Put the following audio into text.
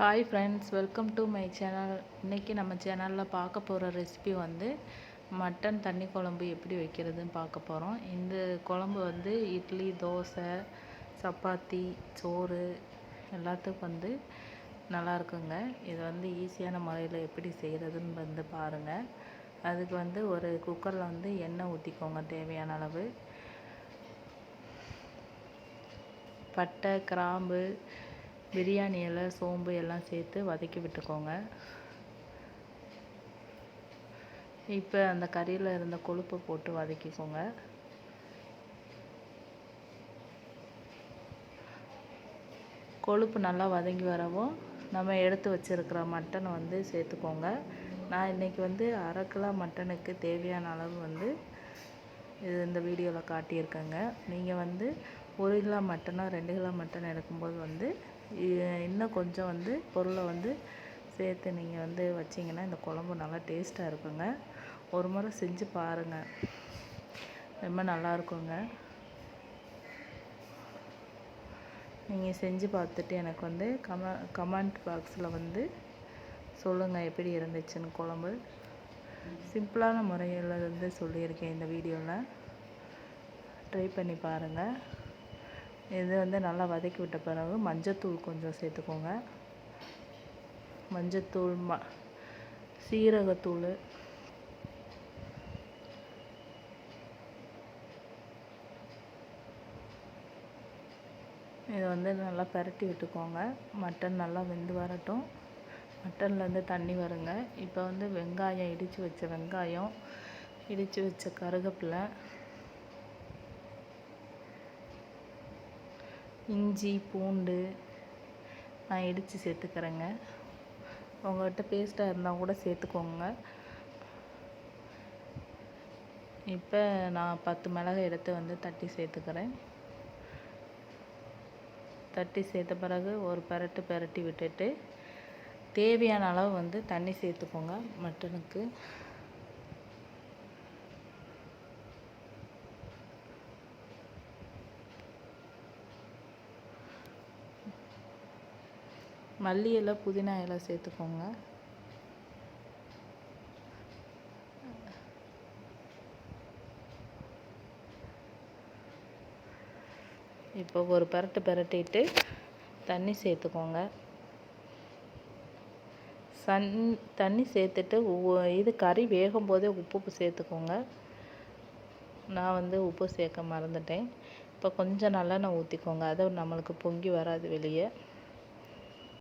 Hi friends, welcome to my channel. இன்றைக்கி நம்ம சேனலில் பார்க்க போகிற ரெசிபி வந்து மட்டன் தண்ணி குழம்பு எப்படி வைக்கிறதுன்னு பார்க்க போகிறோம். இந்த குழம்பு வந்து இட்லி, தோசை, சப்பாத்தி, சோறு எல்லாத்துக்கும் வந்து நல்லா இருக்குங்க. இது வந்து ஈஸியான முறையில் எப்படி செய்கிறதுன்னு வந்து பாருங்கள். அதுக்கு வந்து ஒரு குக்கரில் வந்து எண்ணெய் ஊற்றிக்கோங்க. தேவையான அளவு பட்டை, கிராம்பு, பிரியாணி இலை, சோம்பு எல்லாம் சேர்த்து வதக்கி விட்டுக்கோங்க. இப்போ அந்த கறியில் இருந்த கொழுப்பை போட்டு வதக்கிக்கோங்க. கொழுப்பு நல்லா வதங்கி வரவும் நம்ம எடுத்து வச்சுருக்கிற மட்டனை வந்து சேர்த்துக்கோங்க. நான் இன்றைக்கி வந்து 1/2 கிலோ மட்டனுக்கு தேவையான அளவு வந்து இந்த வீடியோவில் காட்டியிருக்கேங்க. நீங்கள் வந்து 1 கிலோ மட்டனோ 2 கிலோ மட்டன் எடுக்கும்போது வந்து இன்னும் கொஞ்சம் வந்து பொருளை வந்து சேர்த்து நீங்கள் வந்து வச்சிங்கன்னா இந்த குழம்பு நல்லா டேஸ்ட்டாக இருக்குங்க. ஒரு முறை செஞ்சு பாருங்கள், ரொம்ப நல்லா இருக்குங்க. நீங்கள் செஞ்சு பார்த்துட்டு எனக்கு வந்து கமெண்ட் பாக்ஸில் வந்து சொல்லுங்கள் எப்படி இருந்துச்சுன்னு. குழம்பு சிம்பிளான முறையில் வந்து சொல்லியிருக்கேன் இந்த வீடியோவில். ட்ரை பண்ணி பாருங்கள். இது வந்து நல்லா வதக்கி விட்ட பிறகு மஞ்சத்தூள் கொஞ்சம் சேர்த்துக்கோங்க. மஞ்சத்தூள், சீரகத்தூள், இதை வந்து நல்லா பரட்டி விட்டுக்கோங்க. மட்டன் நல்லா வெந்து வரட்டும். மட்டன்லேருந்து தண்ணி வருங்க. இப்போ வந்து வெங்காயம், இடித்து வச்ச வெங்காயம், இடித்து வச்ச கருவேப்பிலை, இஞ்சி, பூண்டு நான் இடித்து சேர்த்துக்கிறேங்க. உங்கள்கிட்ட பேஸ்ட்டாக இருந்தால் கூட சேர்த்துக்கோங்க. இப்போ நான் 10 மிளகாய் எடுத்து வந்து தட்டி சேர்த்துக்கிறேன். தட்டி சேர்த்த பிறகு ஒரு பரட்டி விட்டுட்டு தேவையான அளவு வந்து தண்ணி சேர்த்துக்கோங்க. மட்டனுக்கு மல்லி இலை, புதினா இலை சேர்த்துக்கோங்க. இப்போ ஒரு பரட்டிட்டு தண்ணி சேர்த்துக்கோங்க. தண்ணி சேர்த்துட்டு இது கறி வேகும் போதே உப்பு சேர்த்துக்கோங்க. நான் வந்து உப்பு சேர்க்க மறந்துட்டேன். இப்போ கொஞ்சம் நல்லெண்ணெய் ஊற்றிக்கோங்க. அதை நம்மளுக்கு பொங்கி வராது வெளியே.